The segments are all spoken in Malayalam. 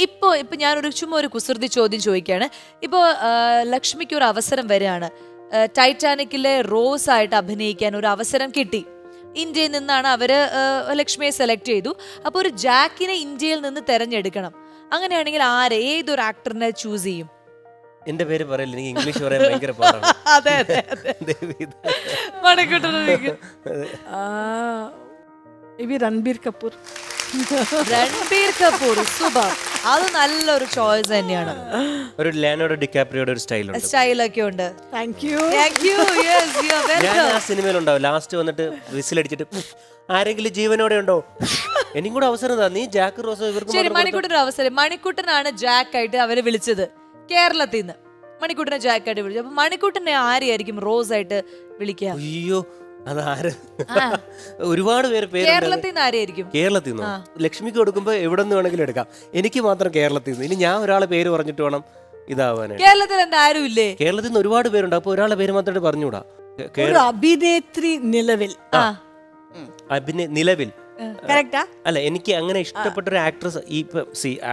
ഇപ്പൊ ഞാനൊരു ചുമ്മാ ഒരു കുസൃതി ചോദ്യം ചോദിക്കുകയാണ്. ഇപ്പോൾ ലക്ഷ്മിക്ക് ഒരു അവസരം വരികയാണ്, ടൈറ്റാനിക്കിലെ റോസ് ആയിട്ട് അഭിനയിക്കാൻ ഒരു അവസരം കിട്ടി. ഇന്ത്യയിൽ നിന്നാണ് അവര് ലക്ഷ്മിയെ സെലക്ട് ചെയ്തു. അപ്പോൾ ഒരു ജാക്കിനെ ഇന്ത്യയിൽ നിന്ന് തെരഞ്ഞെടുക്കണം. അങ്ങനെയാണെങ്കിൽ ഏതൊരു ആക്ടറിനെ ചൂസ് ചെയ്യും? എന്റെ പേര് പറയില്ല, എനിക്ക് ഇംഗ്ലീഷ് പറയാൻ ഭയങ്കര പാടാണ്. അതെ മണിക്കൂട്ടൻ രൺബീർ കപൂർ. രൺബീർ കപൂർ സൂപ്പർ. അത് നല്ലൊരു ചോയ്സ് തന്നെയാണ്. ഒരു ലിയോനാർഡോ ഡികാപ്രിയോയുടെ ഒരു സ്റ്റൈലുണ്ട്, സ്റ്റൈലൊക്കെ ഉണ്ട്. Thank you. ഞാൻ ആ സിനിമയിലുണ്ടാവും. ലാസ്റ്റ് വന്നിട്ട് വിസിലടിച്ചിട്ട് ആരെങ്കിലും ജീവനോടെ ഉണ്ടോ, എനിക്കും കൂടെ അവസരം താ, നീ ജാക്ക് റോസോ ഇവർക്ക് ശരി, മണിക്കൂട്ടൻ അവസരം. മണിക്കൂട്ടനാണ് ജാക്ക് ആയിട്ട് അവരെ വിളിച്ചത് കേരളത്തിൽ നിന്ന്. മണിക്കൂട്ടനെ ജാക്ക് ആയിട്ട് വിളിച്ചു. അപ്പൊ മണിക്കൂട്ടനെ ആരെയായിരിക്കും റോസ് ആയിട്ട് വിളിക്കുക? അയ്യോ അതാര്, ഒരുപാട് പേര് കേരളത്തിൽ നിന്ന് ആരെയായിരിക്കും? കേരളത്തിൽ നിന്നോ? ലക്ഷ്മിക്ക് കൊടുക്കുമ്പോ എവിടെ നിന്ന് വേണമെങ്കിലും എടുക്കാം, എനിക്ക് മാത്രം കേരളത്തിൽ നിന്ന്. ഇനി ഞാൻ ഒരാളെ പേര് പറഞ്ഞിട്ട് വേണം ഇതാവാനായിട്ട്. കേരളത്തിൽ എന്താ ആരും ഇല്ലേ? കേരളത്തിൽ നിന്ന് ഒരുപാട് പേരുണ്ട്, അപ്പൊ ഒരാളെ പേര് മാത്രമായിട്ട് പറഞ്ഞുകൂടാ. അഭിനേത്രി നിലവിൽ. നിലവിൽ കറക്റ്റാ? അല്ല, എനിക്ക് അങ്ങനെ ഇഷ്ടപ്പെട്ട ഒരു ആക്ട്രസ്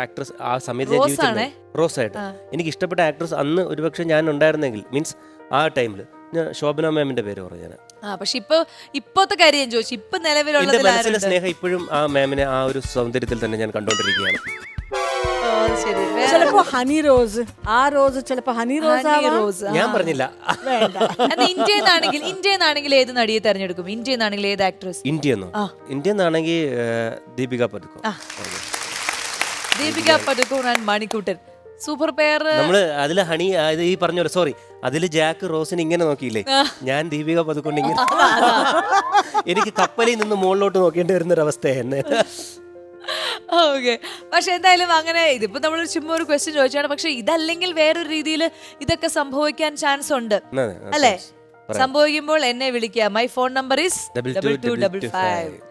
ആക്ട്രസ് ആ സമയത്ത് ഞാൻ ജീവിച്ചിട്ടുണ്ട്, റോസ് ആയിട്ട് എനിക്ക് ഇഷ്ടപ്പെട്ട ആക്ട്രസ് അന്ന് ഒരുപക്ഷെ ഞാൻ ഉണ്ടായിരുന്നെങ്കിൽ, മീൻസ് ആ ടൈമിൽ ഞാൻ ശോഭന മാമിന്റെ പേര് പറഞ്ഞു. പക്ഷെ ഇപ്പോഴത്തെ കാര്യം ഞാൻ ചോദിച്ചു, ഇപ്പൊ എന്റെ നിലവിലുള്ള മനസ്സിലെ സ്നേഹം ഇപ്പോഴും ആ മാമിനെ ആ ഒരു സൗന്ദര്യത്തിൽ തന്നെ ഞാൻ കണ്ടോണ്ടിരിക്കുകയാണ്. ചിലപ്പോ ഹണി റോസ്, ആ റോസ് ചിലപ്പോ ഹണി റോസ്. ഞാൻ പറഞ്ഞില്ല. ഇന്ത്യന്നാണെങ്കിൽ ഏത് നടിയെ തെരഞ്ഞെടുക്കും? ഇന്ത്യന്നാണെങ്കിൽ ഏത് ആക്ട്രസ്? ഇന്ത്യന്നാണെങ്കിൽ Deepika Padukone. Deepika Padukone and Manikuttan, super pair. നമ്മള് അതില് ഹണി ഈ പറഞ്ഞ പോലെ, സോറി, അതില് ജാക്ക് റോസിന് ഇങ്ങനെ നോക്കിയില്ലേ, ഞാൻ ദീപിക പദുക്കോൺ ഇങ്ങനെ. എനിക്ക് കപ്പലിൽ നിന്ന് മുകളിലോട്ട് നോക്കേണ്ടി വരുന്നൊരവസ്ഥയാണ്. ഓക്കെ, പക്ഷെ എന്തായാലും അങ്ങനെ ഇതിപ്പോ നമ്മൾ ചുമ്മാ ഒരു ക്വസ്റ്റ്യൻ ചോദിച്ചാണ്. പക്ഷെ ഇതല്ലെങ്കിൽ വേറൊരു രീതിയിൽ ഇതൊക്കെ സംഭവിക്കാൻ ചാൻസ് ഉണ്ട് അല്ലേ? സംഭവിക്കുമ്പോൾ എന്നെ വിളിക്കുക. My phone number is 2255.